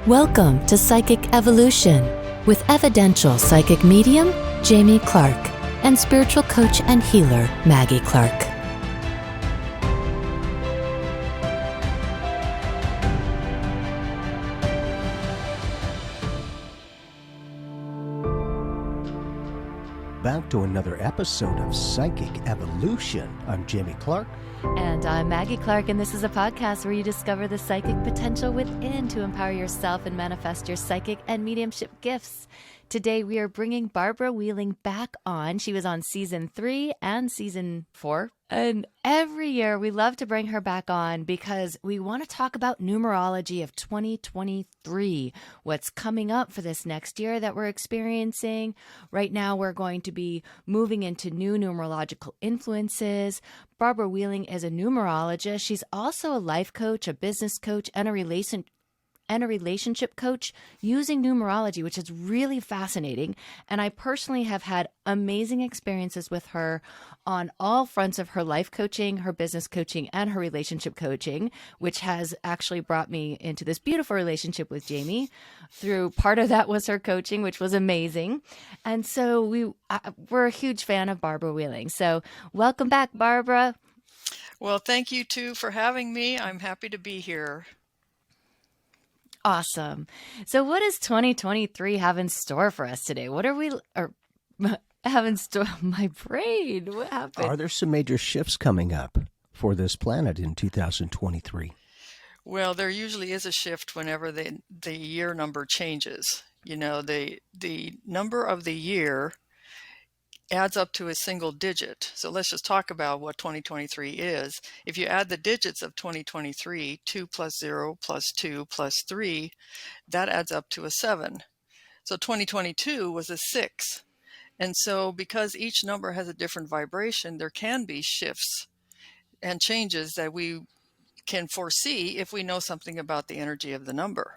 Welcome to Psychic Evolution with evidential psychic medium Jamie Clark and spiritual coach and healer Maggie Clark. Back to another episode of Psychic Evolution. I'm Jamie Clark. And I'm Maggie Clark, and this is a podcast where you discover the psychic potential within to empower yourself and manifest your psychic and mediumship gifts. Today, we are bringing Barbara Wheeling back on. She was on season 3 and season 4. And every year, we love to bring her back on because we want to talk about numerology of 2023, what's coming up for this next year that we're experiencing. Right now, we're going to be moving into new numerological influences. Barbara Wheeling is a numerologist. She's also a life coach, a business coach, and a relationship coach using numerology, which is really fascinating. And I personally have had amazing experiences with her on all fronts of her life coaching, her business coaching, and her relationship coaching, which has actually brought me into this beautiful relationship with Jamie. Through part of that was her coaching, which was amazing. And so we're a huge fan of Barbara Wheeling. So welcome back, Barbara. Well, thank you too for having me. I'm happy to be here. Awesome. So what does 2023 have in store for us today? What are we have in store? My brain, what happened? Are there some major shifts coming up for this planet in 2023? Well, there usually is a shift whenever the year number changes. You know, the number of the year adds up to a single digit. So let's just talk about what 2023 is. If you add the digits of 2023, 2 plus 0 plus 2 plus 3, that adds up to a 7. So 2022 was a 6. And so because each number has a different vibration, there can be shifts and changes that we can foresee if we know something about the energy of the number.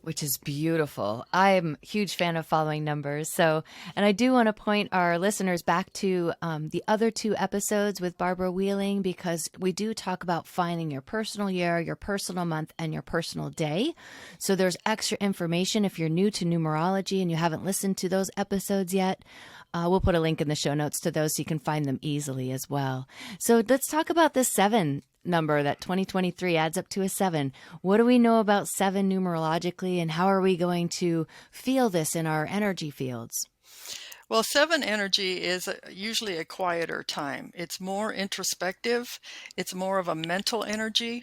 Which is beautiful. I'm a huge fan of following numbers. And I do want to point our listeners back to the other 2 episodes with Barbara Wheeling, because we do talk about finding your personal year, your personal month, and your personal day. So there's extra information if you're new to numerology and you haven't listened to those episodes yet. We'll put a link in the show notes to those so you can find them easily as well. So let's talk about this 7 number that 2023 adds up to a 7. What do we know about 7 numerologically, and how are we going to feel this in our energy fields? Well, 7 energy is usually a quieter time. It's more introspective. It's more of a mental energy.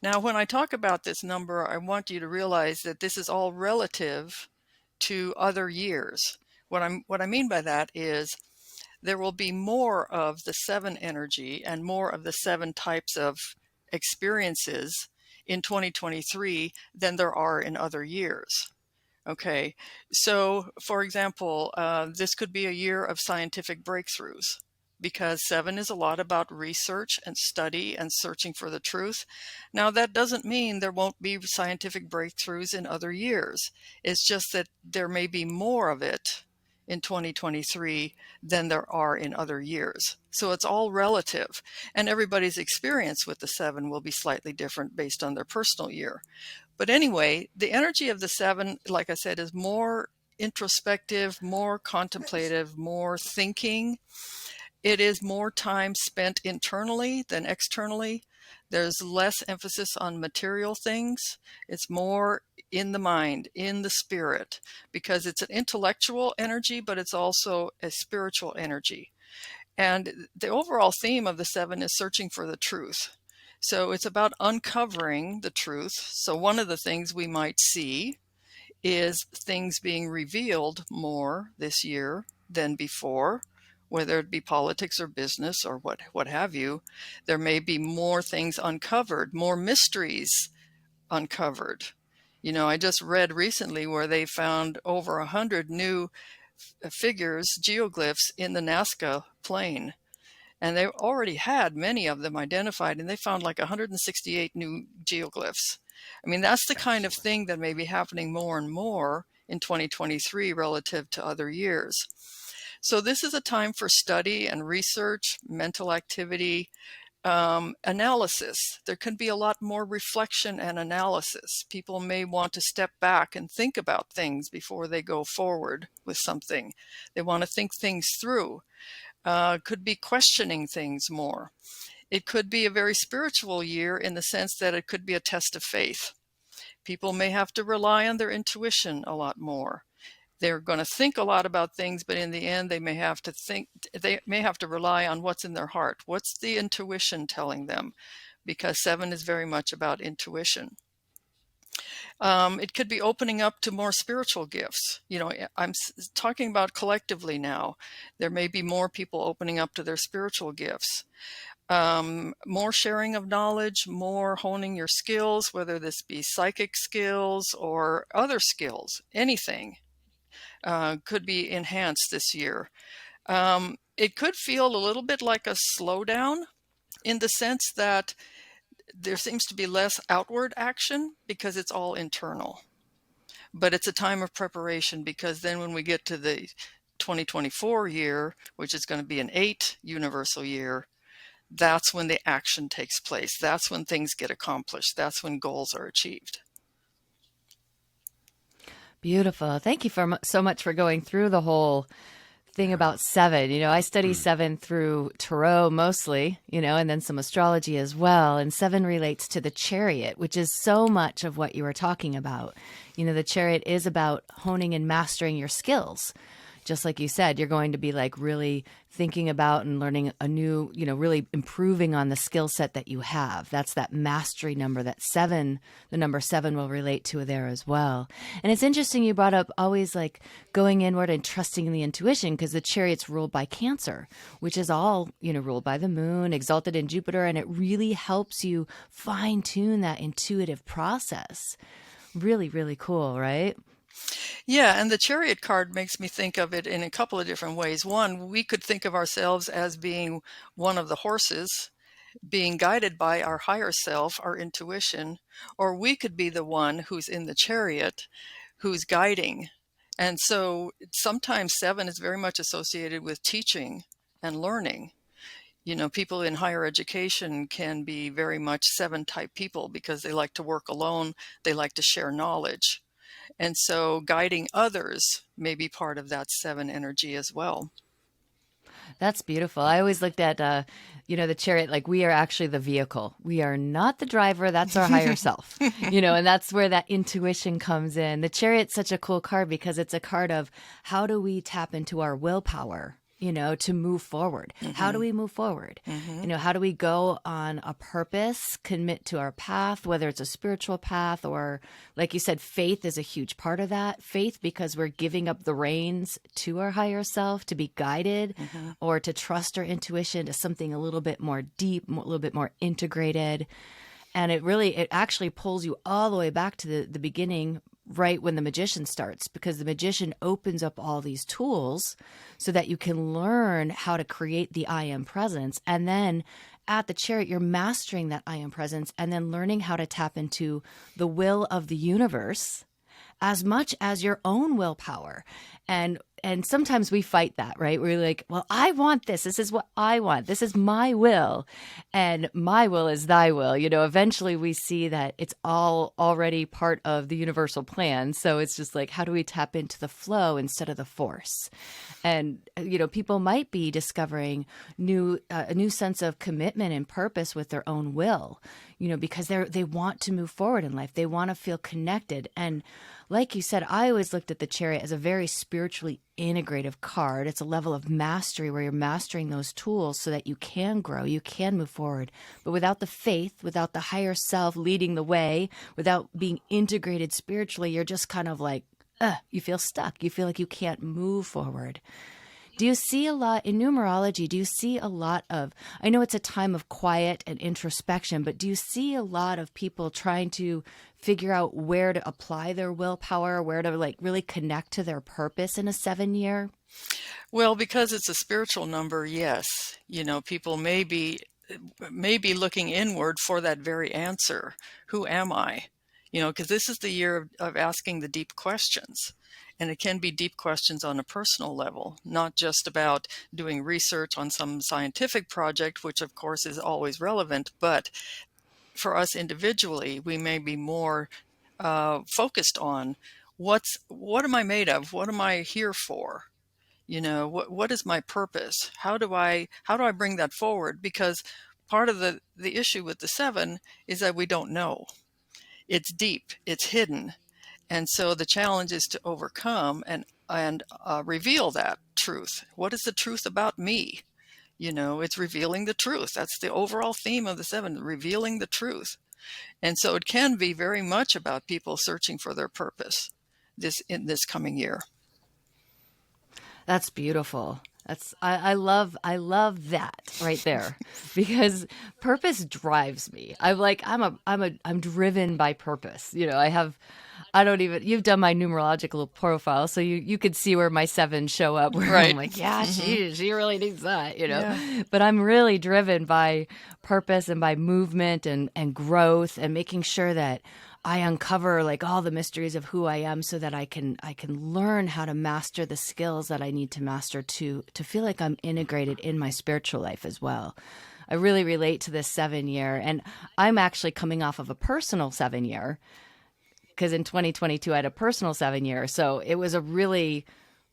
Now, when I talk about this number, I want you to realize that this is all relative to other years. What I mean by that is there will be more of the 7 energy and more of the 7 types of experiences in 2023 than there are in other years. Okay, so for example, this could be a year of scientific breakthroughs, because 7 is a lot about research and study and searching for the truth. Now, that doesn't mean there won't be scientific breakthroughs in other years. It's just that there may be more of it in 2023 than there are in other years. So it's all relative, and everybody's experience with the 7 will be slightly different based on their personal year. But anyway, the energy of the 7, like I said, is more introspective, more contemplative, more thinking. It is more time spent internally than externally. There's less emphasis on material things. It's more in the mind, in the spirit, because it's an intellectual energy, but it's also a spiritual energy. And the overall theme of the 7 is searching for the truth. So it's about uncovering the truth. So one of the things we might see is things being revealed more this year than before, whether it be politics or business or what have you. There may be more things uncovered, more mysteries uncovered. You know, I just read recently where they found over 100 new figures, geoglyphs, in the Nazca plain. And they already had many of them identified, and they found like 168 new geoglyphs. I mean, that's the kind of thing that may be happening more and more in 2023 relative to other years. So this is a time for study and research, mental activity, Analysis. There can be a lot more reflection and analysis. People may want to step back and think about things before they go forward with something. They want to think things through. Could be questioning things more. It could be a very spiritual year in the sense that it could be a test of faith. People may have to rely on their intuition a lot more. They're going to think a lot about things, but in the end, they may have to rely on what's in their heart. What's the intuition telling them? Because 7 is very much about intuition. It could be opening up to more spiritual gifts. I'm talking about collectively now. There may be more people opening up to their spiritual gifts. More sharing of knowledge, more honing your skills, whether this be psychic skills or other skills, anything. Could be enhanced this year. It could feel a little bit like a slowdown in the sense that there seems to be less outward action because it's all internal. But it's a time of preparation, because then when we get to the 2024 year, which is going to be an 8 universal year, that's when the action takes place. That's when things get accomplished. That's when goals are achieved. Beautiful. Thank you so much for going through the whole thing about 7. I study 7 through tarot mostly, and then some astrology as well. And 7 relates to the chariot, which is so much of what you were talking about. The chariot is about honing and mastering your skills. Just like you said, you're going to be like really thinking about and learning a new, really improving on the skill set that you have. That's that mastery number that 7, the number 7 will relate to there as well. And it's interesting you brought up always like going inward and trusting in the intuition, because the chariot's ruled by Cancer, which is all, ruled by the moon, exalted in Jupiter. And it really helps you fine tune that intuitive process. Really, really cool, right? Yeah, and the chariot card makes me think of it in a couple of different ways. One, we could think of ourselves as being one of the horses, being guided by our higher self, our intuition, or we could be the one who's in the chariot, who's guiding. And so sometimes 7 is very much associated with teaching and learning. People in higher education can be very much 7 type people because they like to work alone. They like to share knowledge. And so guiding others may be part of that 7 energy as well. That's beautiful. I always looked at, the chariot, like we are actually the vehicle. We are not the driver. That's our higher self, and that's where that intuition comes in. The chariot's such a cool card because it's a card of how do we tap into our willpower, to move forward. Mm-hmm. How do we move forward? Mm-hmm. How do we go on a purpose, commit to our path, whether it's a spiritual path or, like you said, faith is a huge part of that. Faith because we're giving up the reins to our higher self to be guided, mm-hmm. or to trust our intuition to something a little bit more deep, a little bit more integrated. And it actually pulls you all the way back to the beginning, right when the magician starts, because the magician opens up all these tools so that you can learn how to create the I am presence. And then at the chariot, you're mastering that I am presence and then learning how to tap into the will of the universe as much as your own willpower. And sometimes we fight that, right? We're like, well, I want this. This is what I want. This is my will. And my will is thy will. Eventually we see that it's all already part of the universal plan. So it's just like, how do we tap into the flow instead of the force? And, people might be discovering a new sense of commitment and purpose with their own will, because they want to move forward in life. They want to feel connected. And like you said, I always looked at the chariot as a very spiritually integrative card. It's a level of mastery where you're mastering those tools so that you can grow, you can move forward. But without the faith, without the higher self leading the way, without being integrated spiritually, you're just kind of like, you feel stuck. You feel like you can't move forward. Do you see a lot in numerology? Do you see a lot of, I know it's a time of quiet and introspection, but do you see a lot of people trying to figure out where to apply their willpower, where to like really connect to their purpose in a 7 year? Well, because it's a spiritual number, yes. People may be looking inward for that very answer. Who am I? Because this is the year of asking the deep questions. And it can be deep questions on a personal level, not just about doing research on some scientific project, which of course is always relevant, but for us individually, we may be more focused on what am I made of? What am I here for? What is my purpose? How do I bring that forward? Because part of the issue with the seven is that we don't know. It's deep, it's hidden. And so the challenge is to overcome and reveal that truth. What is the truth about me? It's revealing the truth. That's the overall theme of the seven, revealing the truth. And so it can be very much about people searching for their purpose in this coming year. That's beautiful. I love that right there because purpose drives me. I'm driven by purpose. You've done my numerological profile, so you could see where my sevens show up, where Right. I'm like, yeah, she really needs that, Yeah. But I'm really driven by purpose and by movement and growth and making sure that I uncover like all the mysteries of who I am so that I can learn how to master the skills that I need to master to feel like I'm integrated in my spiritual life as well. I really relate to this 7 year, and I'm actually coming off of a personal 7 year because in 2022 I had a personal 7 year. So it was a really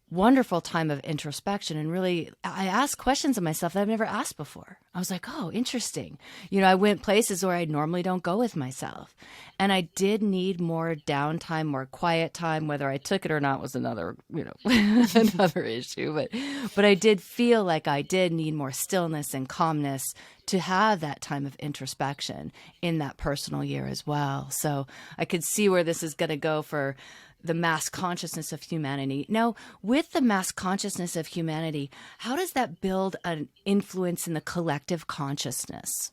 wonderful time of introspection, and really I asked questions of myself that I've never asked before. I was like, oh, interesting. I went places where I normally don't go with myself, and I did need more downtime, more quiet time. Whether I took it or not was another another issue, but I did feel like I did need more stillness and calmness to have that time of introspection in that personal year as well. So I could see where this is going to go for the mass consciousness of humanity. Now, with the mass consciousness of humanity, how does that build an influence in the collective consciousness?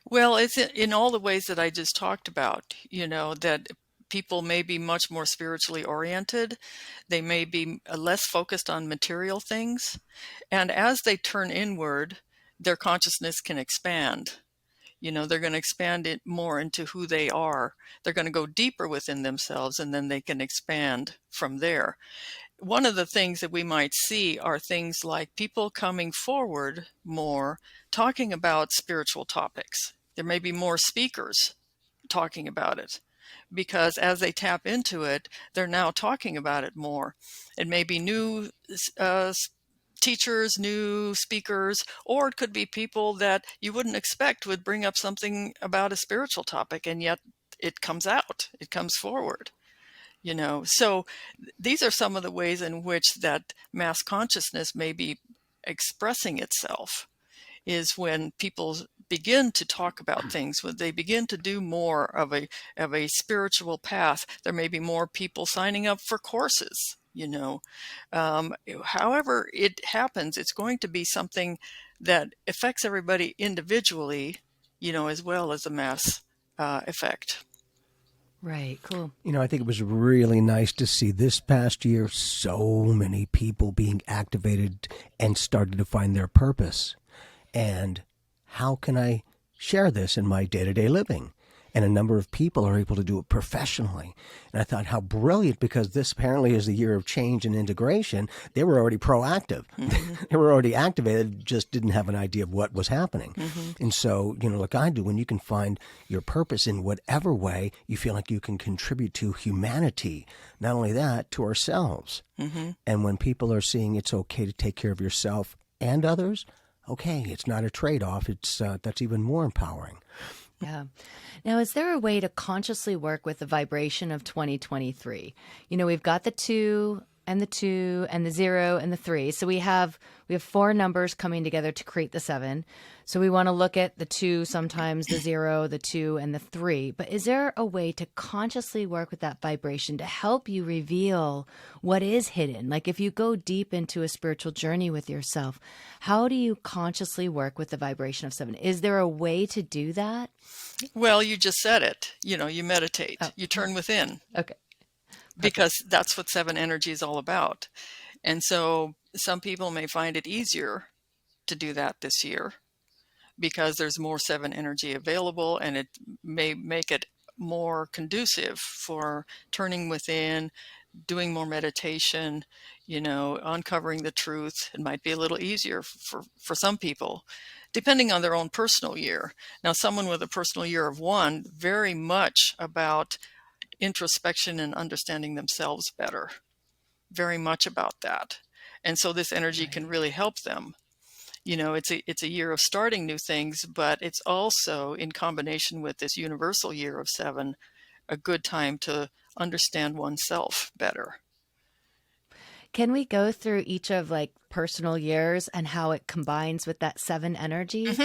Well, it's in all the ways that I just talked about, that people may be much more spiritually oriented. They may be less focused on material things. And as they turn inward, their consciousness can expand. They're going to expand it more into who they are. They're going to go deeper within themselves, and then they can expand from there. One of the things that we might see are things like people coming forward more, talking about spiritual topics. There may be more speakers talking about it because as they tap into it, they're now talking about it more. It may be new teachers, new speakers, or it could be people that you wouldn't expect would bring up something about a spiritual topic, and yet it comes out, it comes forward. So these are some of the ways in which that mass consciousness may be expressing itself, is when people begin to talk about things, when they begin to do more of a spiritual path. There may be more people signing up for courses. However it happens, it's going to be something that affects everybody individually, as well as a mass effect. Right, cool. I think it was really nice to see this past year so many people being activated and started to find their purpose. And how can I share this in my day-to-day living? And a number of people are able to do it professionally. And I thought, how brilliant, because this apparently is the year of change and integration. They were already proactive. Mm-hmm. They were already activated, just didn't have an idea of what was happening. Mm-hmm. And so, like I do, when you can find your purpose in whatever way you feel like you can contribute to humanity, not only that, to ourselves. Mm-hmm. And when people are seeing it's okay to take care of yourself and others, okay, it's not a trade-off. It's that's even more empowering. Yeah. Now, is there a way to consciously work with the vibration of 2023? We've got the 2 and the 2 and the 0 and the 3. So we have 4 numbers coming together to create the 7. So we want to look at the 2, sometimes the 0, the 2, and the 3. But is there a way to consciously work with that vibration to help you reveal what is hidden? Like if you go deep into a spiritual journey with yourself, how do you consciously work with the vibration of 7? Is there a way to do that? Well, you just said it. You meditate. Oh. You turn within. Okay. Because that's what 7 energy is all about. And so some people may find it easier to do that this year because there's more 7 energy available, and it may make it more conducive for turning within, doing more meditation, uncovering the truth. It might be a little easier for some people, depending on their own personal year. Now, someone with a personal year of 1, very much about introspection and understanding themselves better, very much about that. And so this energy can really help them. It's a year of starting new things, but it's also, in combination with this universal year of 7, a good time to understand oneself better. Can we go through each of like personal years and how it combines with that 7 energy?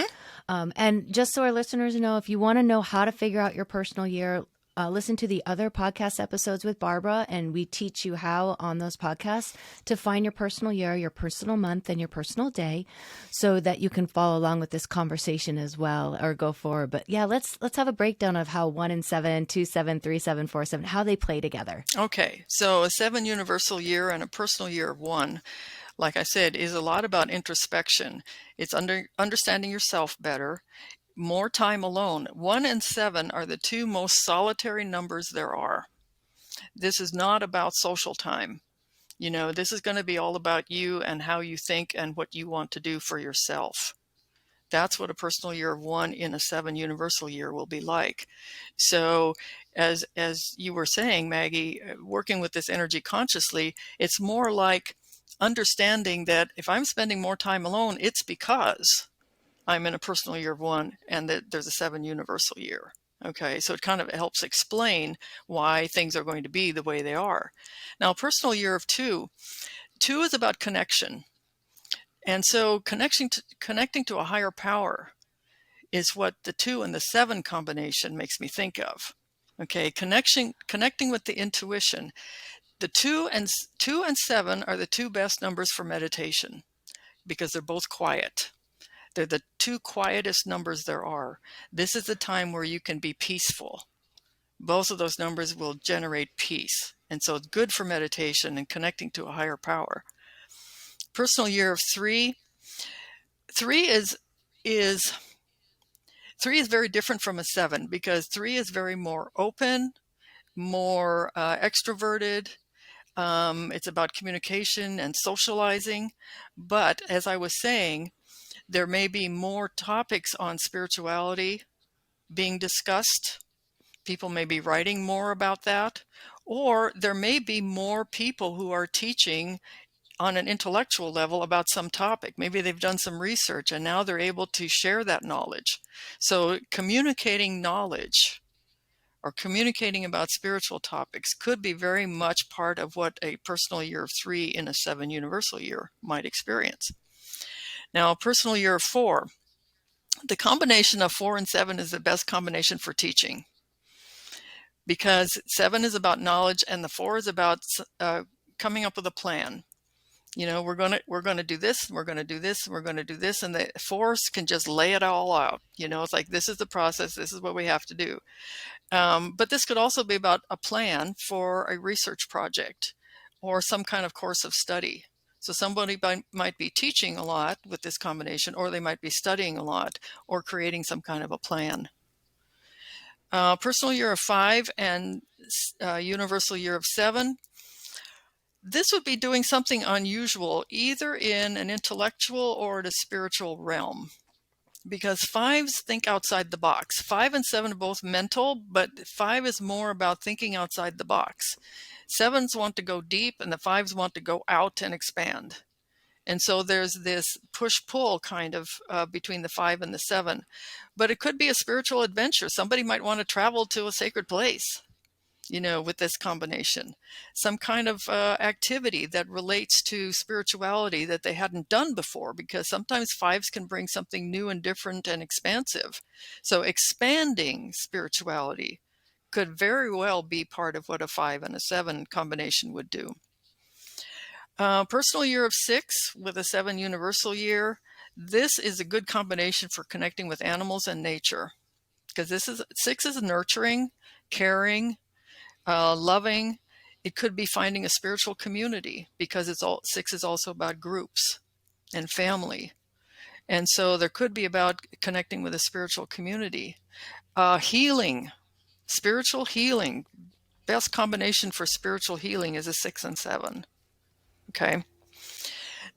And just so our listeners know, if you want to know how to figure out your personal year, listen to the other podcast episodes with Barbara, and we teach you how on those podcasts to find your personal year, your personal month, and your personal day, so that you can follow along with this conversation as well, or go forward. But yeah, let's have a breakdown of how 1 and 7, 2, 7, 3, 7, 4, 7, how they play together. Okay, so a 7 universal year and a personal year of 1, like I said, is a lot about introspection. It's understanding yourself better, more time alone. 1 and 7 are the 2 most solitary numbers there are. This is not about social time. This is going to be all about you and how you think and what you want to do for yourself. That's what a personal year of 1 in a 7 universal year will be like. So as you were saying, Maggie, working with this energy consciously, it's more like understanding that if I'm spending more time alone, it's because I'm in a personal year of 1 and that there's a 7 universal year. Okay, so it kind of helps explain why things are going to be the way they are. Now, personal year of 2 is about connection. And so connecting to a higher power is what the 2 and the 7 combination makes me think of. Okay, connecting with the intuition. The 2 and 7 are the 2 best numbers for meditation because they're both quiet. They're the 2 quietest numbers there are. This is the time where you can be peaceful. Both of those numbers will generate peace. And so it's good for meditation and connecting to a higher power. Personal year of 3. 3 is 3 is very different from a 7 because 3 is very more open, more extroverted. It's about communication and socializing. But as I was saying, there may be more topics on spirituality being discussed. People may be writing more about that. Or there may be more people who are teaching on an intellectual level about some topic. Maybe they've done some research and now they're able to share that knowledge. So communicating knowledge or communicating about spiritual topics could be very much part of what a personal year of 3 in a 7 universal year might experience. Now, a personal year of 4, the combination of 4 and 7 is the best combination for teaching because 7 is about knowledge and the 4 is about coming up with a plan. We're going to do this, we're going to do this, we're going to do this, and the 4s can just lay it all out. It's like, this is the process, this is what we have to do. But this could also be about a plan for a research project or some kind of course of study. So somebody might be teaching a lot with this combination, or they might be studying a lot or creating some kind of a plan. Personal year of 5 and universal year of 7. This would be doing something unusual, either in an intellectual or in a spiritual realm, because 5s think outside the box. 5 and 7 are both mental, but 5 is more about thinking outside the box. 7s want to go deep, and the 5s want to go out and expand. And so there's this push-pull kind of between the 5 and the 7. But it could be a spiritual adventure. Somebody might want to travel to a sacred place, with this combination, some kind of activity that relates to spirituality that they hadn't done before, because sometimes 5s can bring something new and different and expansive. So expanding spirituality could very well be part of what a 5 and a 7 combination would do. Personal year of 6 with a 7 universal year. This is a good combination for connecting with animals and nature, because 6 is nurturing, caring, loving. It could be finding a spiritual community, because 6 is also about groups and family. And so there could be about connecting with a spiritual community. Healing, spiritual healing, best combination for spiritual healing is a 6 and 7. Okay.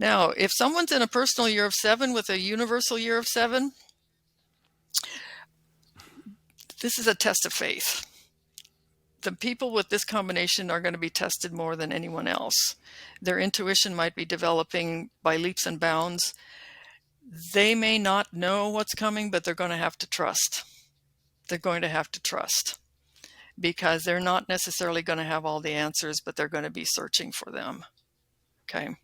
Now, if someone's in a personal year of 7 with a universal year of 7, this is a test of faith. The people with this combination are going to be tested more than anyone else. Their intuition might be developing by leaps and bounds. They may not know what's coming, but they're going to have to trust. They're going to have to trust because they're not necessarily going to have all the answers, but they're going to be searching for them. Okay.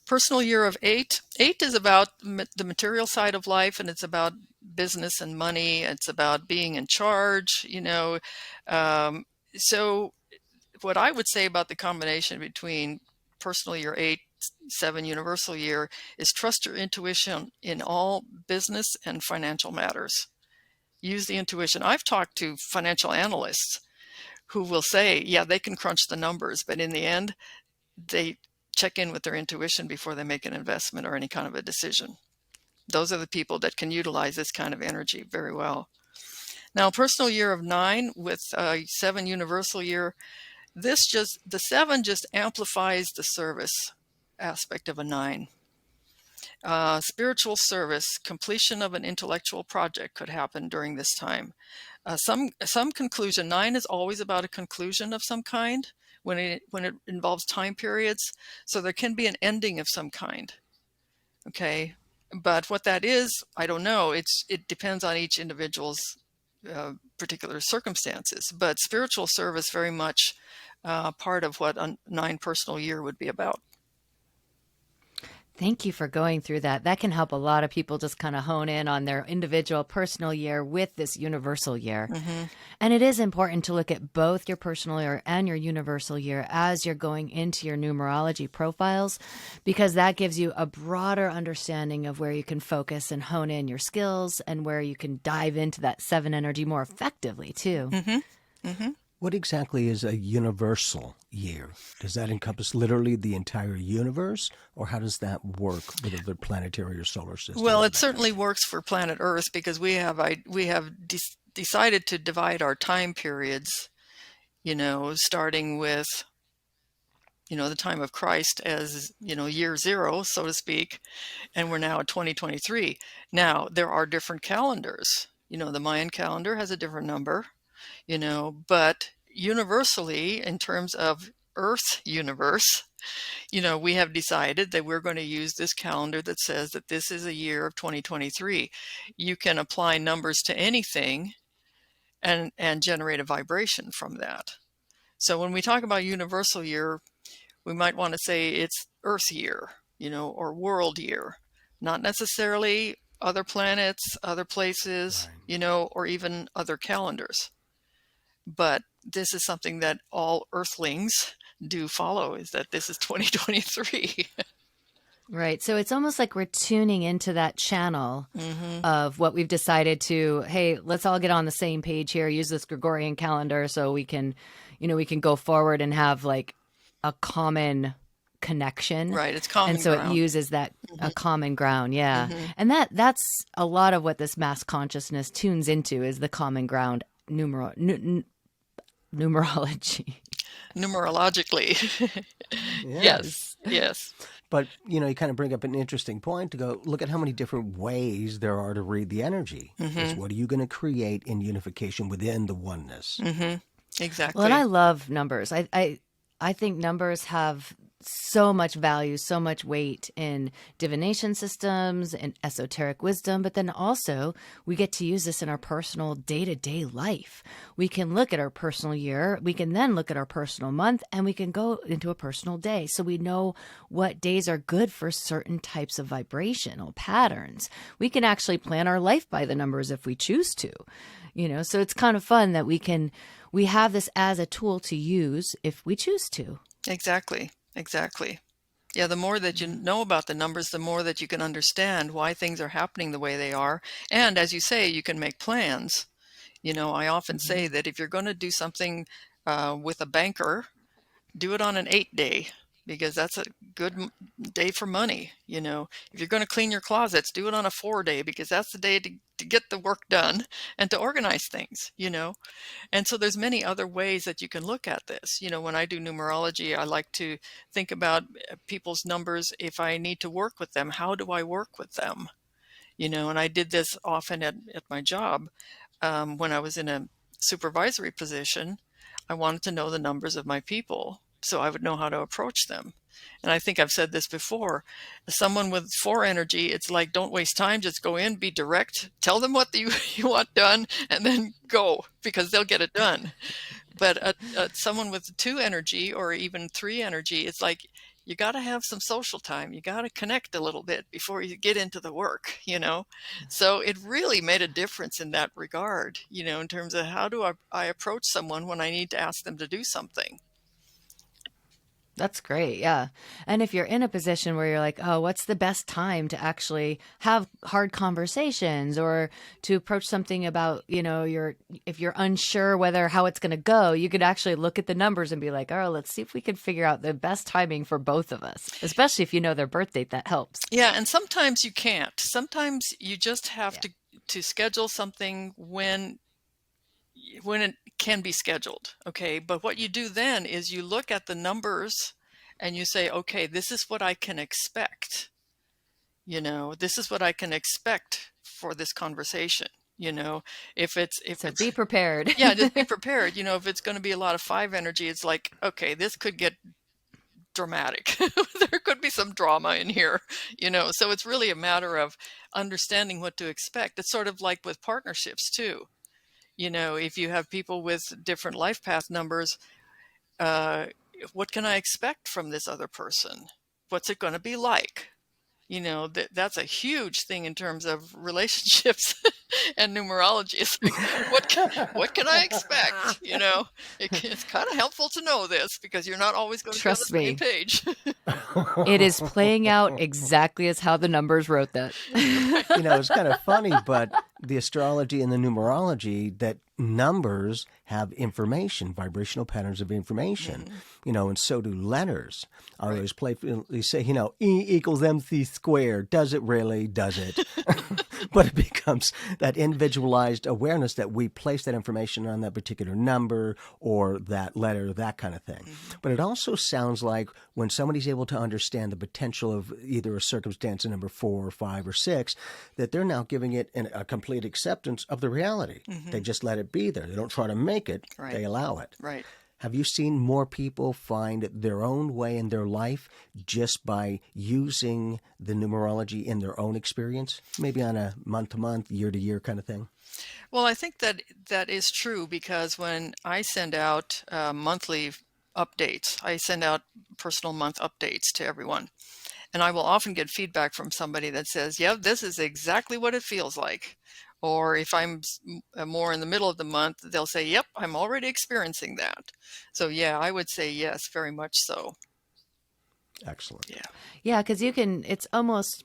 Personal year of 8. 8 is about the material side of life, and it's about business and money. It's about being in charge, So what I would say about the combination between personal year 8, 7 universal year is trust your intuition in all business and financial matters. Use the intuition. I've talked to financial analysts who will say, yeah, they can crunch the numbers, but in the end, they check in with their intuition before they make an investment or any kind of a decision. Those are the people that can utilize this kind of energy very well. Now, personal year of 9 with 7 universal year, the 7 just amplifies the service aspect of a 9. Spiritual service, completion of an intellectual project could happen during this time. Some conclusion. 9 is always about a conclusion of some kind when it involves time periods. So there can be an ending of some kind. Okay, but what that is, I don't know. It depends on each individual's particular circumstances. But spiritual service very much part of what a 9 personal year would be about. Thank you for going through that. That can help a lot of people just kind of hone in on their individual personal year with this universal year. Mm-hmm. And it is important to look at both your personal year and your universal year as you're going into your numerology profiles, because that gives you a broader understanding of where you can focus and hone in your skills and where you can dive into that 7 energy more effectively too. Mm-hmm. Mm-hmm. What exactly is a universal year? Does that encompass literally the entire universe, or how does that work with the planetary or solar system? Well, it certainly works for planet Earth because we have decided to divide our time periods, starting with, the time of Christ as, year 0, so to speak, and we're now at 2023. Now, there are different calendars. The Mayan calendar has a different number. But universally, in terms of Earth universe, we have decided that we're going to use this calendar that says that this is a year of 2023. You can apply numbers to anything and generate a vibration from that. So when we talk about universal year, we might want to say it's Earth year, or world year, not necessarily other planets, other places, Right. or even other calendars. But this is something that all Earthlings do follow, is that this is 2023. Right. So it's almost like we're tuning into that channel Mm-hmm. of what we've decided to, hey, let's all get on the same page here, use this Gregorian calendar so we can, we can go forward and have like a common connection. Right. It's common And so ground. it uses that a common ground. Yeah. Mm-hmm. And that's a lot of what this mass consciousness tunes into is the common ground numerology. Numerologically. Yes. Yes. But, you kind of bring up an interesting point to go, look at how many different ways there are to read the energy. Mm-hmm. What are you going to create in unification within the oneness? Mm-hmm. Exactly. Well, and I love numbers. I think numbers have so much value, so much weight in divination systems and esoteric wisdom, but then also we get to use this in our personal day-to-day life. We can look at our personal year, we can then look at our personal month, and we can go into a personal day. So we know what days are good for certain types of vibrational patterns. We can actually plan our life by the numbers if we choose to. So it's kind of fun that we have this as a tool to use if we choose to. Exactly. Yeah, the more that you know about the numbers, the more that you can understand why things are happening the way they are. And as you say, you can make plans. I often Mm-hmm. say that if you're going to do something with a banker, do it on an 8-day. because that's a good day for money. If you're going to clean your closets, do it on a 4-day, because that's the day to get the work done and to organize things. And so there's many other ways that you can look at this. When I do numerology, I like to think about people's numbers. If I need to work with them, how do I work with them? And I did this often at my job. When I was in a supervisory position, I wanted to know the numbers of my people so I would know how to approach them. And I think I've said this before. Someone with 4 energy, it's like, don't waste time, just go in, be direct, tell them what you want done, and then go, because they'll get it done. But someone with 2 energy or even 3 energy, it's like, you got to have some social time. You got to connect a little bit before you get into the work. So it really made a difference in that regard, in terms of how do I approach someone when I need to ask them to do something. That's great. Yeah. And if you're in a position where you're like, oh, what's the best time to actually have hard conversations or to approach something about, if you're unsure how it's going to go, you could actually look at the numbers and be like, oh, let's see if we can figure out the best timing for both of us, especially if you know their birth date. That helps. Yeah. And sometimes you can't. Sometimes you just have to schedule something when it can be scheduled. Okay. But what you do then is you look at the numbers and you say, okay, this is what I can expect. This is what I can expect for this conversation. If it's be prepared. Yeah, just be prepared. If it's going to be a lot of 5 energy, it's like, okay, this could get dramatic. There could be some drama in here, so it's really a matter of understanding what to expect. It's sort of like with partnerships too. If you have people with different life path numbers, what can I expect from this other person? What's it going to be like? That's a huge thing in terms of relationships and numerology. It's like, what can I expect? It's kind of helpful to know this, because you're not always going to be on the same page. It is playing out exactly as how the numbers wrote that. It's kind of funny, but the astrology and the numerology, that numbers have information, vibrational patterns of information, and so do letters. I always playfully say, E equals MC squared. Does it really? Does it? But it becomes that individualized awareness that we place that information on that particular number or that letter, that kind of thing. But it also sounds like when somebody's able to understand the potential of either a circumstance, a number 4 or 5 or 6, that they're now giving it a complete acceptance of the reality. They just let it be there. They don't try to make it. Right. They allow it. Right. Have you seen more people find their own way in their life just by using the numerology in their own experience? Maybe on a month-to-month, year-to-year kind of thing? Well, I think that is true, because when I send out monthly updates, I send out personal month updates to everyone. And I will often get feedback from somebody that says, yeah, this is exactly what it feels like. Or if I'm more in the middle of the month, they'll say, yep, I'm already experiencing that. So yeah, I would say yes, very much so. Excellent. Yeah. Yeah, because it's almost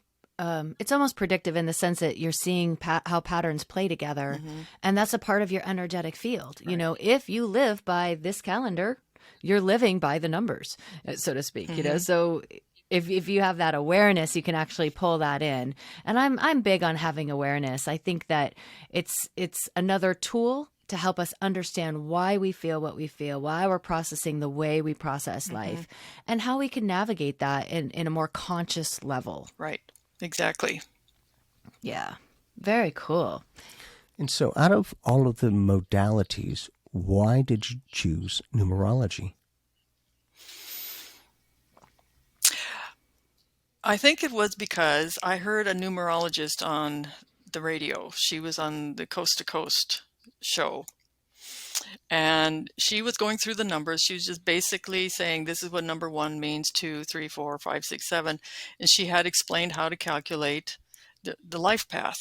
predictive in the sense that you're seeing how patterns play together. And that's a part of your energetic field. Right. If you live by this calendar, you're living by the numbers, so to speak, so if you have that awareness, you can actually pull that in. And I'm big on having awareness. I think that it's another tool to help us understand why we feel what we feel, why we're processing the way we process life, and how we can navigate that in a more conscious level. Right. Exactly. Yeah. Very cool. And so out of all of the modalities, why did you choose numerology? I think it was because I heard a numerologist on the radio. She was on the Coast to Coast show. And she was going through the numbers. She was just basically saying, this is what number 1 means, 2, 3, 4, 5, 6, 7. And she had explained how to calculate the life path.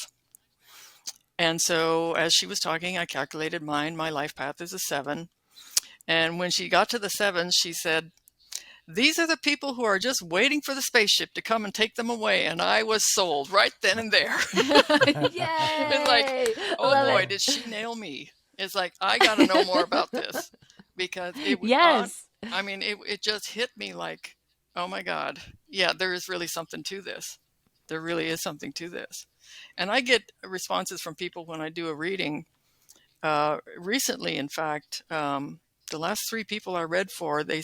And so as she was talking, I calculated mine. My life path is a 7. And when she got to the 7, she said, these are the people who are just waiting for the spaceship to come and take them away. And I was sold right then and there. Yay! It's like, oh Love boy, it. did she nail me. It's like, I got to know more about this, because it was Yes. it just hit me like, Oh my God. Yeah, there is really something to this. There really is something to this. And I get responses from people when I do a reading. Recently, in fact, the last three people I read for, they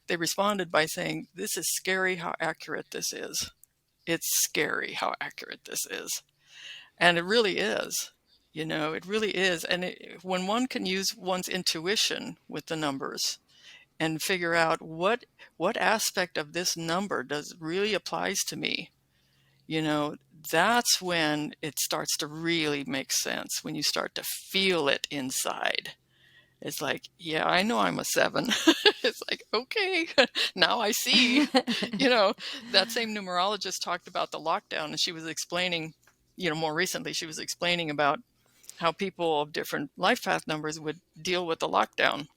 responded by saying, "This is scary how accurate this is. It's scary how accurate this is." And it really is. It really is. And when one can use one's intuition with the numbers and figure out what aspect of this number does really applies to me, you know, that's when it starts to really make sense, when you start to feel it inside. It's like, yeah, I know I'm a seven. It's like, okay, now I see. You know, that same numerologist talked about the lockdown, and she was explaining, more recently, she was explaining about how people of different life path numbers would deal with the lockdown.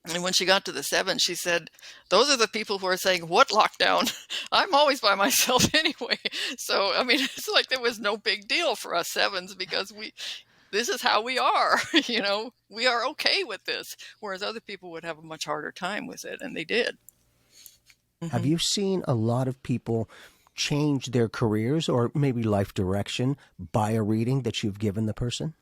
And when she got to the seven, she said, "Those are the people who are saying, 'What lockdown? I'm always by myself anyway.'" So, I mean, it's like there was no big deal for us sevens because this is how we are. We are okay with this. Whereas other people would have a much harder time with it, and they did. Have Hmm. you seen a lot of people change their careers or maybe life direction by a reading that you've given the person?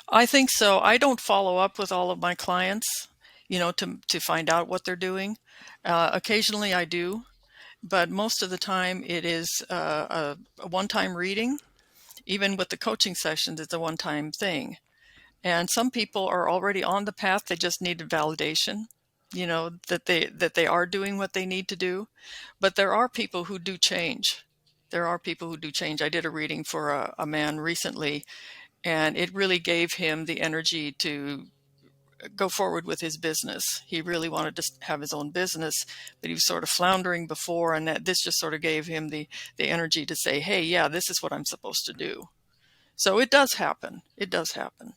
I think so. I don't follow up with all of my clients, to find out what they're doing. Occasionally I do, but most of the time it is a one-time reading. Even with the coaching sessions, it's a one-time thing. And some people are already on the path. They just needed validation, that they are doing what they need to do. But there are people who do change. There are people who do change. I did a reading for a man recently, and it really gave him the energy to go forward with his business. He really wanted to have his own business, but he was sort of floundering before, and this just sort of gave him the energy to say, "Hey, yeah, this is what I'm supposed to do." So it does happen. It does happen.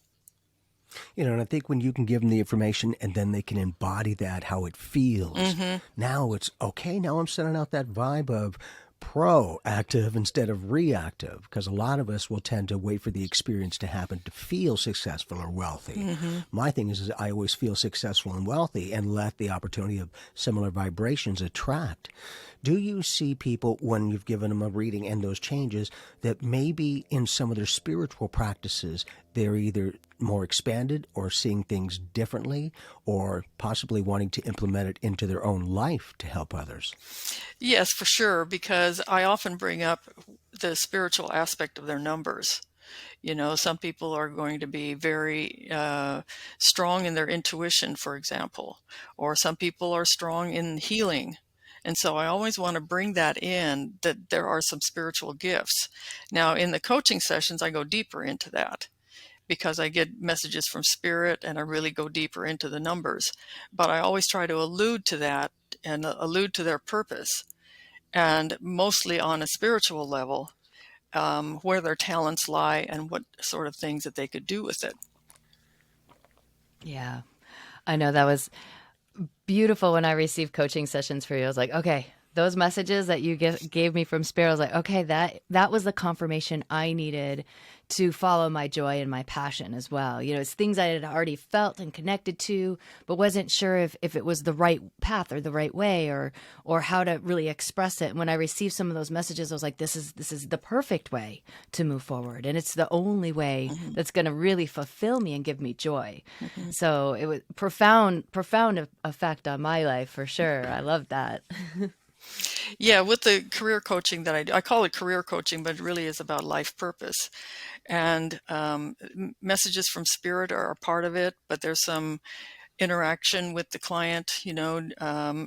And I think when you can give them the information and then they can embody that, how it feels, Hmm. now it's okay. Now I'm sending out that vibe of proactive instead of reactive, because a lot of us will tend to wait for the experience to happen to feel successful or wealthy. Hmm. My thing is I always feel successful and wealthy and let the opportunity of similar vibrations attract. Do you see people when you've given them a reading and those changes that maybe in some of their spiritual practices they're either more expanded or seeing things differently or possibly wanting to implement it into their own life to help others? Yes, for sure, because I often bring up the spiritual aspect of their numbers. Some people are going to be very strong in their intuition, for example, or some people are strong in healing. And so I always want to bring that in, that there are some spiritual gifts. Now, in the coaching sessions, I go deeper into that because I get messages from spirit and I really go deeper into the numbers. But I always try to allude to that and allude to their purpose, and mostly on a spiritual level, where their talents lie and what sort of things that they could do with it. Yeah. I know that was beautiful when I received coaching sessions for you. I was like, okay, those messages that you gave me from Spirit, I was like, okay, that was the confirmation I needed to follow my joy and my passion as well. It's things I had already felt and connected to, but wasn't sure if it was the right path or the right way or how to really express it. And when I received some of those messages, I was like, this is the perfect way to move forward. And it's the only way Hmm. that's going to really fulfill me and give me joy. Hmm. So it was profound effect on my life for sure. I love that. Yeah, with the career coaching that I do, I call it career coaching, but it really is about life purpose. And messages from spirit are a part of it, but there's some interaction with the client,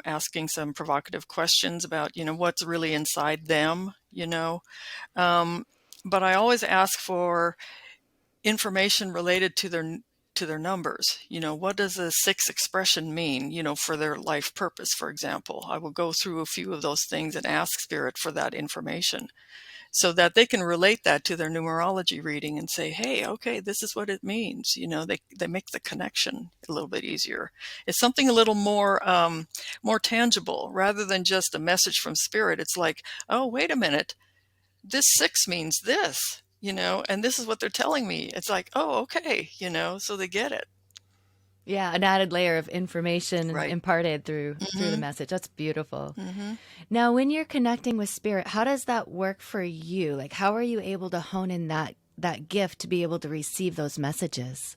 asking some provocative questions about, what's really inside them, Um, but I always ask for information related to their numbers. What does a six expression mean, for their life purpose, for example? I will go through a few of those things and ask spirit for that information so that they can relate that to their numerology reading and say, hey, okay, this is what it means. They make the connection a little bit easier. It's something a little more tangible rather than just a message from spirit. It's like, oh, wait a minute, this six means this, and this is what they're telling me. It's like, oh, okay, so they get it. Yeah, an added layer of information Right. imparted through the Mm-hmm. message. That's beautiful. Mm-hmm. Now, when you're connecting with spirit, how does that work for you? Like, how are you able to hone in that gift to be able to receive those messages?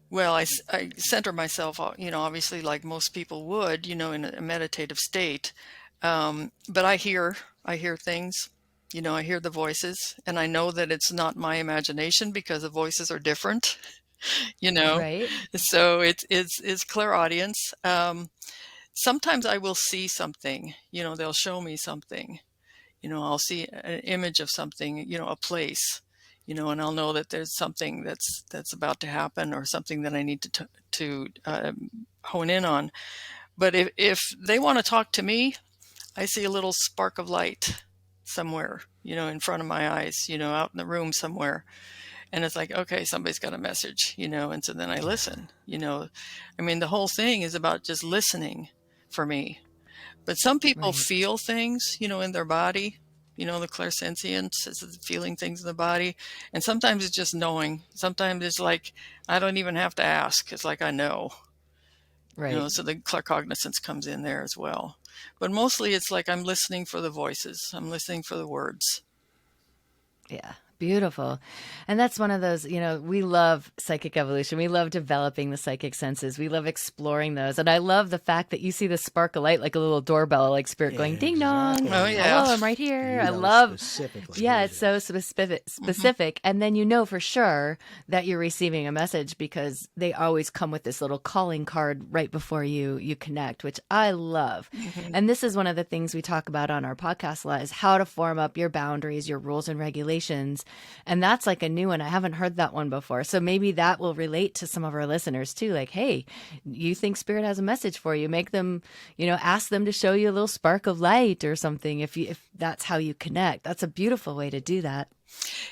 Well, I center myself, obviously like most people would, in a meditative state. But I hear things, I hear the voices, and I know that it's not my imagination because the voices are different, you know. Right? So it's clairaudience. Sometimes I will see something, they'll show me something, I'll see an image of something, a place, and I'll know that there's something that's about to happen, or something that I need to hone in on. But if they want to talk to me, I see a little spark of light somewhere, in front of my eyes, out in the room somewhere. And it's like, okay, somebody's got a message, and so then I listen, I mean, the whole thing is about just listening for me. But some people Right. feel things, in their body, the clairsentience is feeling things in the body. And sometimes it's just knowing. Sometimes it's like, I don't even have to ask. It's like, I know, Right. so the claircognizance comes in there as well. But mostly it's like I'm listening for the voices. I'm listening for the words. Yeah, beautiful. And that's one of those, we love psychic evolution. We love developing the psychic senses. We love exploring those. And I love the fact that you see the spark of light like a little doorbell, like spirit going ding dong. Oh, yeah. Hello, I'm right here. I You know love. specifically Yeah, who it's it so is. specific. And then you know for sure that you're receiving a message because they always come with this little calling card right before you connect, which I love. And this is one of the things we talk about on our podcast a lot is how to form up your boundaries, your rules and regulations. And that's like a new one. I haven't heard that one before. So maybe that will relate to some of our listeners too. Like, hey, you think spirit has a message for you, make them, ask them to show you a little spark of light or something. If that's how you connect, that's a beautiful way to do that.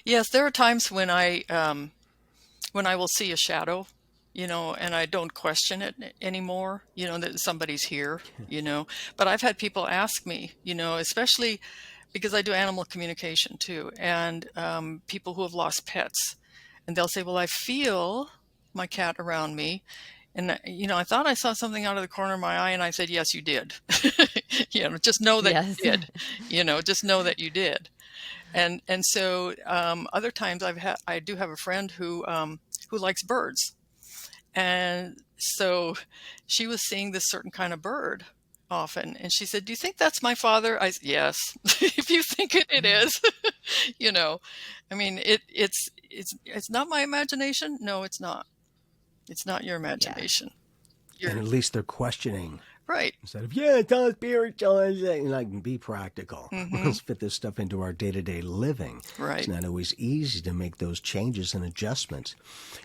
Yes, there are times when I will see a shadow, and I don't question it anymore, that somebody's here, But I've had people ask me, especially because I do animal communication too, and people who have lost pets, and they'll say, "Well, I feel my cat around me." And, I thought I saw something out of the corner of my eye, and I said, "Yes, you did." Just know that Yes. you did, just know that you did. And so other times I do have a friend who likes birds, and so she was seeing this certain kind of bird often, and she said, "Do you think that's my father?" I said, "Yes." If you think it is, you know, I mean, it's not my imagination. No, it's not. It's not your Yeah. imagination. And You're at least they're questioning right. instead of, yeah, it's all spiritual. And like, be practical. Mm-hmm. Let's fit this stuff into our day-to-day living. Right. It's not always easy to make those changes and adjustments.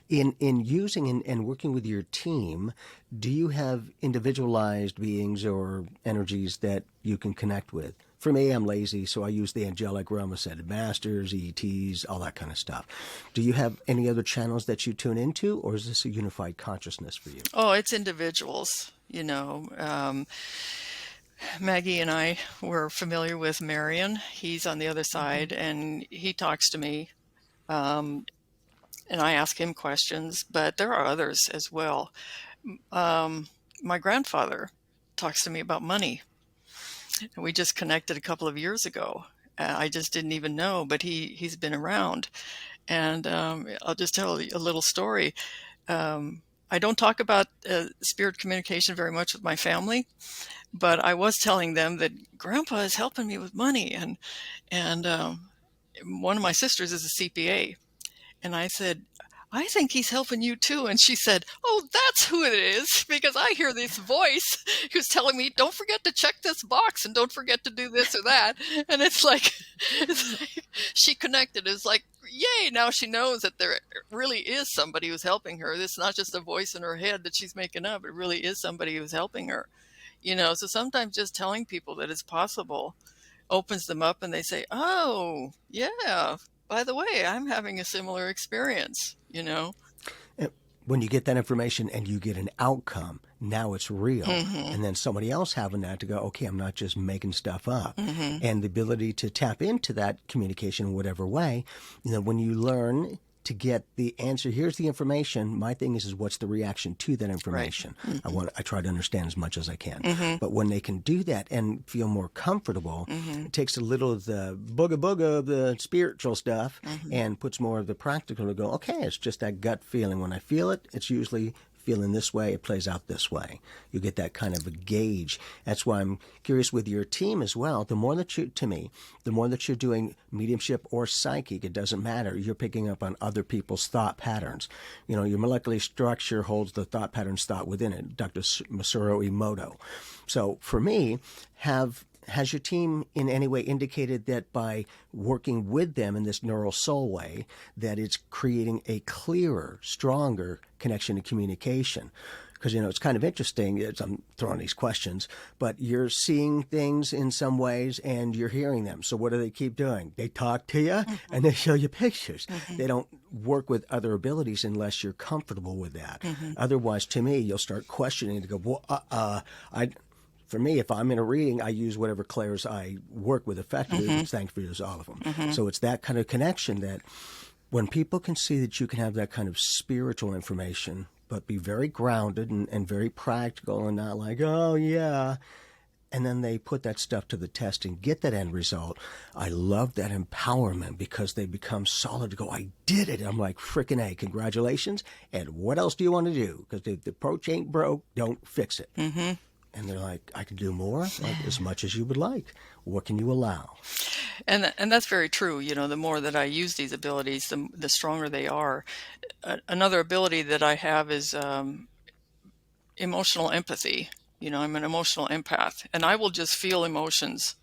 In using and working with your team, do you have individualized beings or energies that you can connect with? For me, I'm lazy, so I use the angelic realm, ascended masters, ETs, all that kind of stuff. Do you have any other channels that you tune into, or is this a unified consciousness for you? Oh, it's individuals. Maggie and I were familiar with Marion. He's on the other side, and he talks to me, and I ask him questions. But there are others as well. My grandfather talks to me about money. And we just connected a couple of years ago. I just didn't even know, but he's been around. And I'll just tell you a little story. I don't talk about spirit communication very much with my family, but I was telling them that Grandpa is helping me with money, and one of my sisters is a CPA, and I said, "I think he's helping you too." And she said, "Oh, that's who it is, because I hear this voice who's telling me, don't forget to check this box and don't forget to do this or that." And it's like she connected. It's like, yay, now she knows that there really is somebody who's helping her. It's not just a voice in her head that she's making up. It really is somebody who's helping her. So sometimes just telling people that it's possible opens them up, and they say, "Oh, yeah, by the way, I'm having a similar experience." When you get that information and you get an outcome, now it's real. Mm-hmm. And then somebody else having that to go, okay, I'm not just making stuff up. And the ability to tap into that communication in whatever way, when you learn to get the answer. Here's the information. My thing is what's the reaction to that information? Right. Mm-hmm. I try to understand as much as I can. Mm-hmm. But when they can do that and feel more comfortable, mm-hmm. it takes a little of the booga of the spiritual stuff mm-hmm. and puts more of the practical to go, okay, it's just that gut feeling. When I feel it, it's usually feeling this way, it plays out this way. You get that kind of a gauge. That's why I'm curious with your team as well. The more that you're doing mediumship or psychic, it doesn't matter. You're picking up on other people's thought patterns. You know, your molecular structure holds the thought patterns thought within it. Dr. Masaru Emoto. So for me, has your team in any way indicated that by working with them in this neural soul way, that it's creating a clearer, stronger connection and communication? Because, you know, it's kind of interesting. I'm throwing these questions, but you're seeing things in some ways and you're hearing them. So what do they keep doing? They talk to you mm-hmm. and they show you pictures. Mm-hmm. They don't work with other abilities unless you're comfortable with that. Mm-hmm. Otherwise, to me, you'll start questioning to go, well, for me, if I'm in a reading, I use whatever clairs I work with effectively. Mm-hmm. Thanks for use all of them. Mm-hmm. So it's that kind of connection that when people can see that you can have that kind of spiritual information, but be very grounded and very practical and not like, oh, yeah. And then they put that stuff to the test and get that end result. I love that empowerment because they become solid to go, I did it. I'm like, frickin' A, congratulations. And what else do you want to do? Because if the approach ain't broke, don't fix it. Mm-hmm. And they're like, I can do more, like as much as you would like. What can you allow? And that's very true. You know, the more that I use these abilities, the stronger they are. Another ability that I have is emotional empathy. You know, I'm an emotional empath, and I will just feel emotions.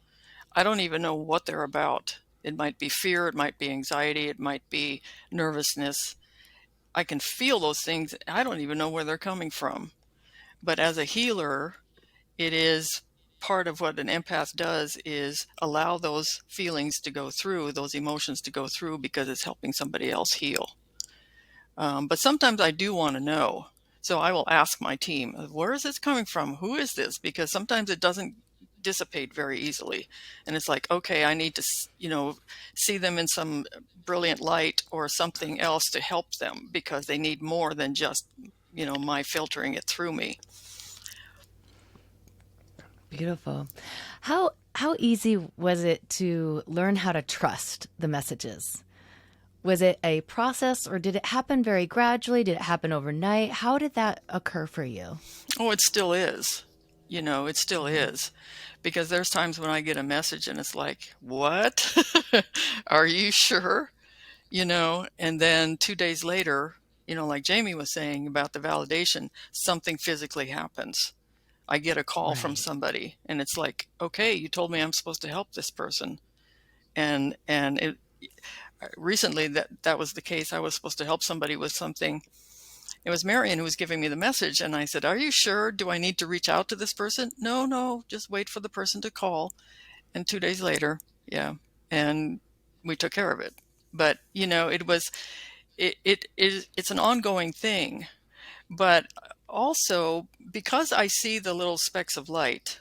I don't even know what they're about. It might be fear, it might be anxiety, it might be nervousness. I can feel those things. I don't even know where they're coming from. But as a healer, it is part of what an empath does is allow those feelings to go through, those emotions to go through, because it's helping somebody else heal. But sometimes I do want to know. So I will ask my team, where is this coming from? Who is this? Because sometimes it doesn't dissipate very easily. And it's like, okay, I need to, see them in some brilliant light or something else to help them because they need more than just, my filtering it through me. Beautiful. How easy was it to learn how to trust the messages? Was it a process or did it happen very gradually? Did it happen overnight? How did that occur for you? Oh, it still is. It still is. Because there's times when I get a message and it's like, what? Are you sure? And then 2 days later, like Jamie was saying about the validation, something physically happens. I get a call from somebody and it's like, okay, you told me I'm supposed to help this person. And it recently that was the case. I was supposed to help somebody with something. It was Marion who was giving me the message. And I said, are you sure? Do I need to reach out to this person? No, just wait for the person to call. And 2 days later, and we took care of it. But, it's an ongoing thing. But also, because I see the little specks of light,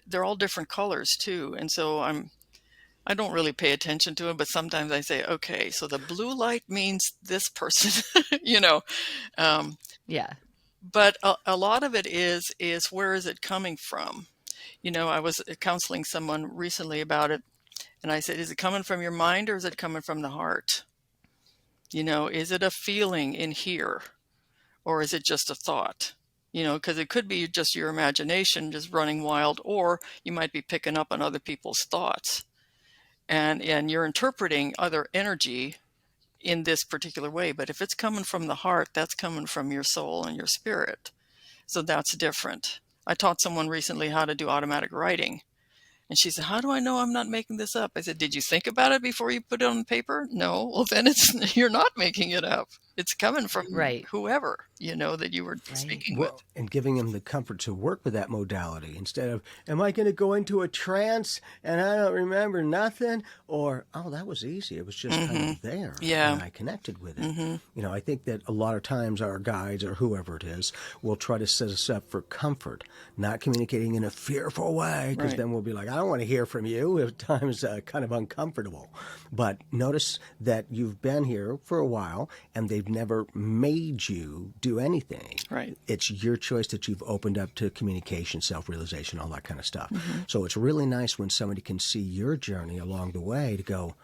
they're all different colors too. And so I don't really pay attention to it, but sometimes I say, okay, so the blue light means this person, Yeah. But a lot of it is where is it coming from? I was counseling someone recently about it, and I said, is it coming from your mind or is it coming from the heart? Is it a feeling in here or is it just a thought? Because it could be just your imagination just running wild, or you might be picking up on other people's thoughts. And you're interpreting other energy in this particular way. But if it's coming from the heart, that's coming from your soul and your spirit. So that's different. I taught someone recently how to do automatic writing. And she said, how do I know I'm not making this up? I said, did you think about it before you put it on paper? No. Well, then you're not making it up. It's coming from Right. whoever, that you were Right. speaking with. Well, and giving them the comfort to work with that modality instead of, am I going to go into a trance and I don't remember nothing? Or, oh, that was easy. It was just kind Mm-hmm. of there Yeah. and I connected with it. Mm-hmm. I think that a lot of times our guides or whoever it is will try to set us up for comfort, not communicating in a fearful way, because Right. then we'll be like, I don't want to hear from you. At times, kind of uncomfortable. But notice that you've been here for a while and they've never made you do anything. Right. It's your choice that you've opened up to communication, self-realization, all that kind of stuff. Mm-hmm. So it's really nice when somebody can see your journey along the way to go,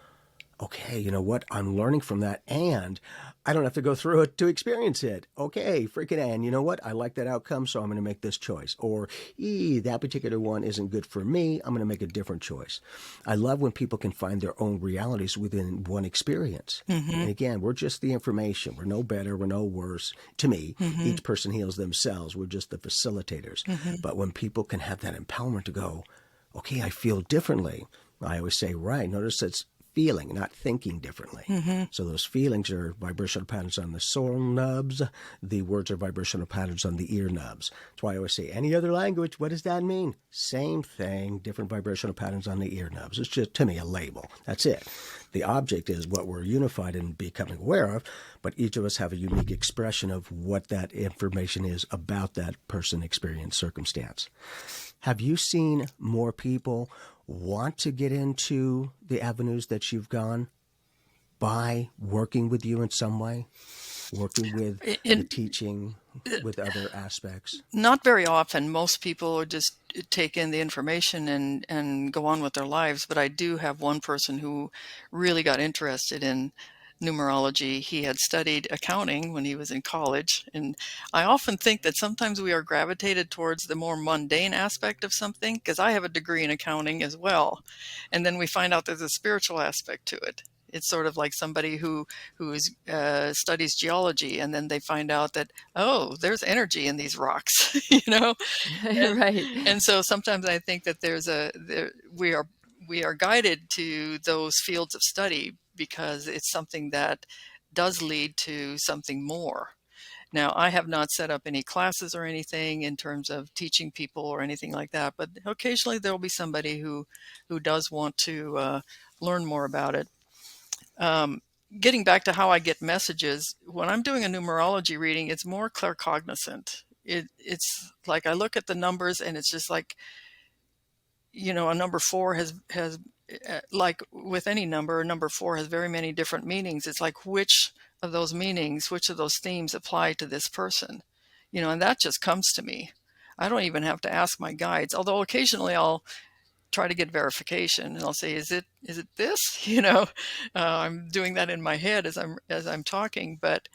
okay, you know what? I'm learning from that, and I don't have to go through it to experience it. Okay, freaking, and you know what? I like that outcome, so I'm going to make this choice. Or, that particular one isn't good for me. I'm going to make a different choice. I love when people can find their own realities within one experience. Mm-hmm. And again, we're just the information. We're no better. We're no worse. To me, Mm-hmm. each person heals themselves. We're just the facilitators. Mm-hmm. But when people can have that empowerment to go, okay, I feel differently. I always say, right, notice it's feeling, not thinking differently. Mm-hmm. So those feelings are vibrational patterns on the soul nubs. The words are vibrational patterns on the ear nubs. That's why I always say, any other language, what does that mean? Same thing, different vibrational patterns on the ear nubs. It's just, to me, a label. That's it. The object is what we're unified in becoming aware of, but each of us have a unique expression of what that information is about that person, experience, circumstance. Have you seen more people want to get into the avenues that you've gone by working with you in some way, working with the teaching, with other aspects? Not very often. Most people just take in the information and go on with their lives. But I do have one person who really got interested in numerology. He had studied accounting when he was in college. And I often think that sometimes we are gravitated towards the more mundane aspect of something, because I have a degree in accounting as well. And then we find out there's a spiritual aspect to it. It's sort of like somebody who studies geology, and then they find out that, oh, there's energy in these rocks, Right. And so sometimes I think that we are guided to those fields of study because it's something that does lead to something more. Now, I have not set up any classes or anything in terms of teaching people or anything like that, but occasionally there'll be somebody who does want to learn more about it. Getting back to how I get messages, when I'm doing a numerology reading, it's more claircognizant. It's like I look at the numbers and it's just like, a number four has like with any number, a number four has very many different meanings. It's like which of those meanings, which of those themes apply to this person, and that just comes to me. I don't even have to ask my guides, although occasionally I'll try to get verification and I'll say, is it this? I'm doing that in my head as I'm talking. But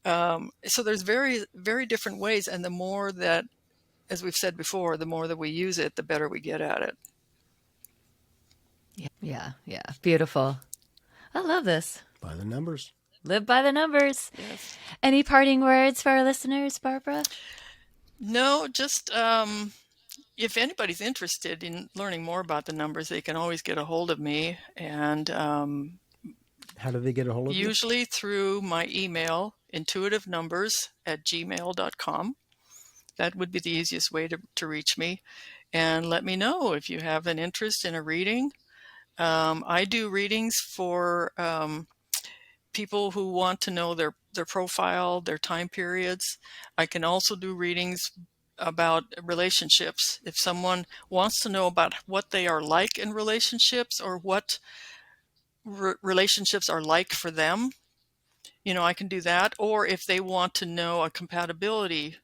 so there's very, very different ways. And the more that, as we've said before, the more that we use it, the better we get at it. Yeah. Yeah. Beautiful. I love this. By the numbers. Live by the numbers. Yes. Any parting words for our listeners, Barbara? No, just if anybody's interested in learning more about the numbers, they can always get a hold of me. And how do they get a hold of you? Usually through my email, intuitivenumbers@gmail.com. That would be the easiest way to reach me. And let me know if you have an interest in a reading. I do readings for people who want to know their profile, their time periods. I can also do readings about relationships. If someone wants to know about what they are like in relationships or what relationships are like for them, I can do that. Or if they want to know a compatibility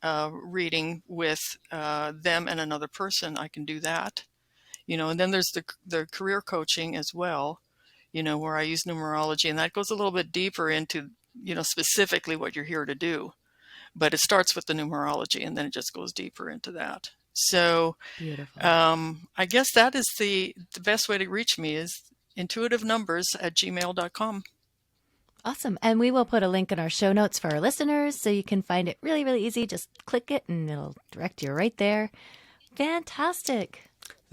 reading with them and another person, I can do that. And then there's the career coaching as well, where I use numerology, and that goes a little bit deeper into, specifically what you're here to do. But it starts with the numerology, and then it just goes deeper into that. So Beautiful. I guess that is the best way to reach me is intuitivenumbers@gmail.com. Awesome. And we will put a link in our show notes for our listeners so you can find it really, really easy. Just click it and it'll direct you right there. Fantastic.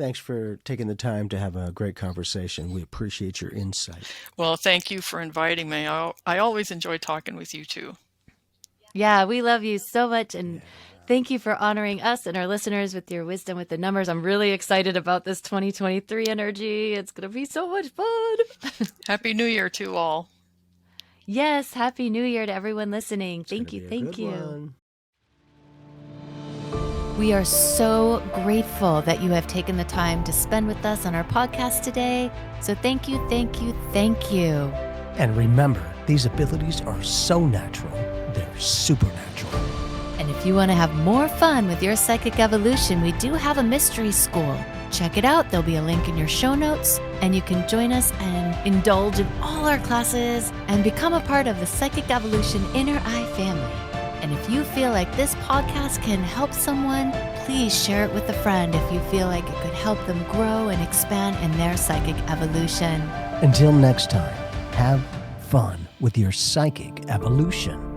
Thanks for taking the time to have a great conversation. We appreciate your insight. Well, thank you for inviting me. I always enjoy talking with you too. Yeah, we love you so much. And thank you for honoring us and our listeners with your wisdom with the numbers. I'm really excited about this 2023 energy. It's going to be so much fun. Happy New Year to all. Yes, Happy New Year to everyone listening. It's gonna Thank you. be a Thank good you. one. We are so grateful that you have taken the time to spend with us on our podcast today. So thank you, thank you, thank you. And remember, these abilities are so natural, they're supernatural. And if you want to have more fun with your psychic evolution, we do have a mystery school. Check it out. There'll be a link in your show notes, and you can join us and indulge in all our classes and become a part of the Psychic Evolution Inner Eye family. And if you feel like this podcast can help someone, please share it with a friend if you feel like it could help them grow and expand in their psychic evolution. Until next time, have fun with your psychic evolution.